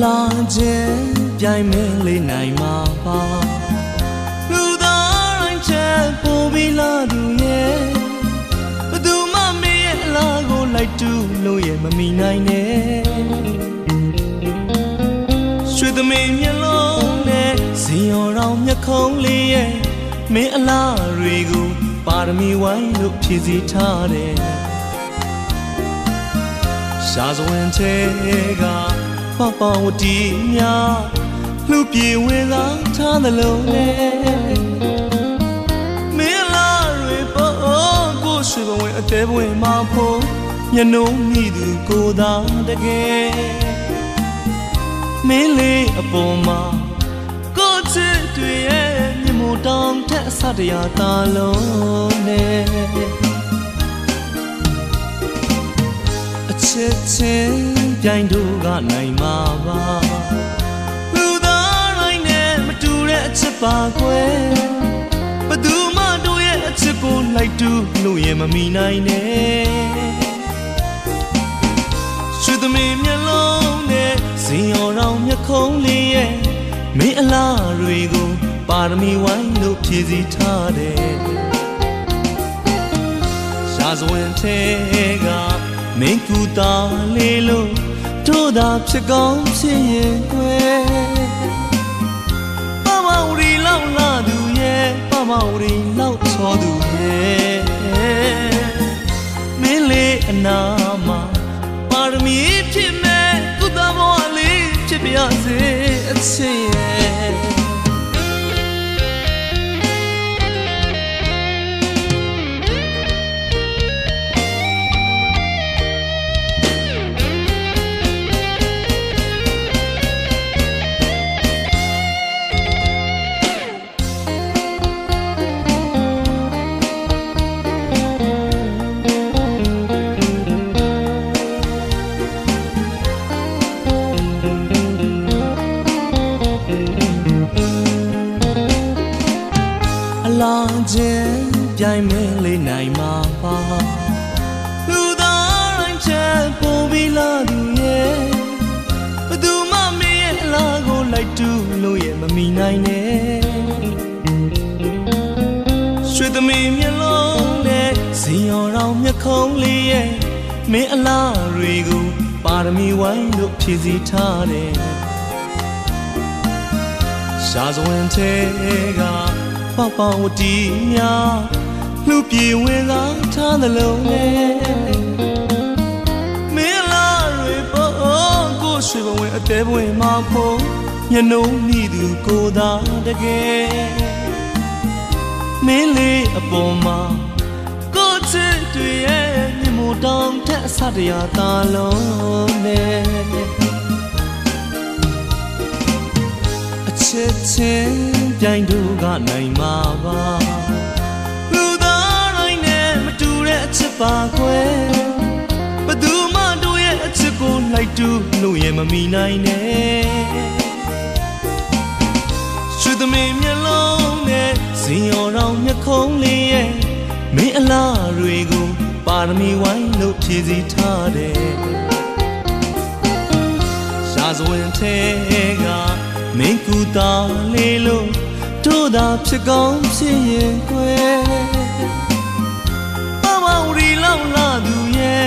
လာခြင်းပြိုင်မဲလေးနိုင်မှာပါလူသားတိုင်းချက်ပို့ပြီးလာသူရဲ့ဘသူမှမင်းရဲ့အလားကိုလိုက်တူလို့ရဲ့မမီနိုင်နဲ့ရွှေသမီးမျက်လုံးနဲ့ဇင်ရောင်တော်မျက်ခုံးလေးရဲ့မင်းအလားတွေကိုပါရမီဝိုင်းလို့ဖြည့်စည်ထားတယ်ရှားစဝင်ချေကပဝတီများလူပြေဝင်လာထားသလုံးနဲ့မင်းလာတွေပေါ်ကိုရွှေဘဝင်အသေးဘဝင်မှာဖို့ညနှုံးမိသူကိုသာတကယ်မင်းလေးအပေါ်မှာကိုချစ်တွေရဲ့မြင်မို့တောင်ထက်အစတရားသာလုံးနဲ့အချစ်ချင်းပြိုင်တို့ကနိုင်မှာပါလူသားတိုင်းနဲ့မတူတဲ့အချစ်ပါကွယ်ဘသူမှတို့ရဲ့အချစ်ကိုလိုက်တူလို့ရင်မမီနိုင်နဲ့ရွှေသမီးမျက်လုံးနဲ့ဇင်ရောင်တော်မျက်ခုံးလေးရဲ့မင်းအလားတွေကိုပါရမီဝိုင်းလို့ဖြည့်စည်ထားတယ်ရှားစဝင်ထဲကမင်းကူတာလေးလို့တို့သာဖြစ်ကောင်းဖြစ်ရင်ကွယ်ပမဝရီလောက်လာသူရဲ့ပမဝရီလောက်ချောသူရဲ့မင်းလေးအနာမှာပါရမီဖြစ်မဲ့ကုသဘဝလေးဖြစ်ပြစေအချစ်ရဲ့လာခြင်းပြိုင်မဲလေးနိုင်မှာပါလူသားတိုင်းချက်ပို့ပြီးလာသူရဲ့ဘသူမှမင်းရဲ့အလားကိုလိုက်တူလို့ရဲ့မမီနိုင်နဲ့ရွှေသမီးမျက်လုံးနဲ့ဇင်ရောင်တော်မျက်ခုံးလေးရဲ့မင်းအလားတွေကိုပါရမီဝိုင်းလို့ဖြည့်စည်ထားတယ်ရှားစဝင်ထဲကပဝတီများလူပြေဝင်လာထားသလုံးနဲ့မင်းလာတွေပေါ်ကိုရွှေဘဝင်အသေးဘဝင်မှာဖို့ညနှုံးမိသူကိုသာတကယ်မင်းလေးအပေါ်မှာကိုချစ်တွေရဲ့မြင်မို့တောင်ထက်အစတရားသာလုံးနဲ့ချစ်ချင်းပြိုင်တို့ကနိုင်မှာပါလူသားတိုင်းနဲ့မတူတဲ့အချစ်ပါကွယ်ဘသူမှတို့ရဲ့အချစ်ကိုလိုက်တူလို့ရင်မမီနိုင်နဲ့ရွှေသမီးမျက်လုံးနဲ့ဇင်ရောင်တော်မျက်ခုံးလေးရဲ့မင်းအလားတွေကိုပါရမီဝိုင်းလို့ဖြည့်စည်ထားတယ်ရှားစဝင်ထဲကမင်းကူတာလေးလို့တို့သာဖြစ်ကောင်းဖြစ်ရင်ကွယ်ပမဝရီလောက်လာသူရဲ့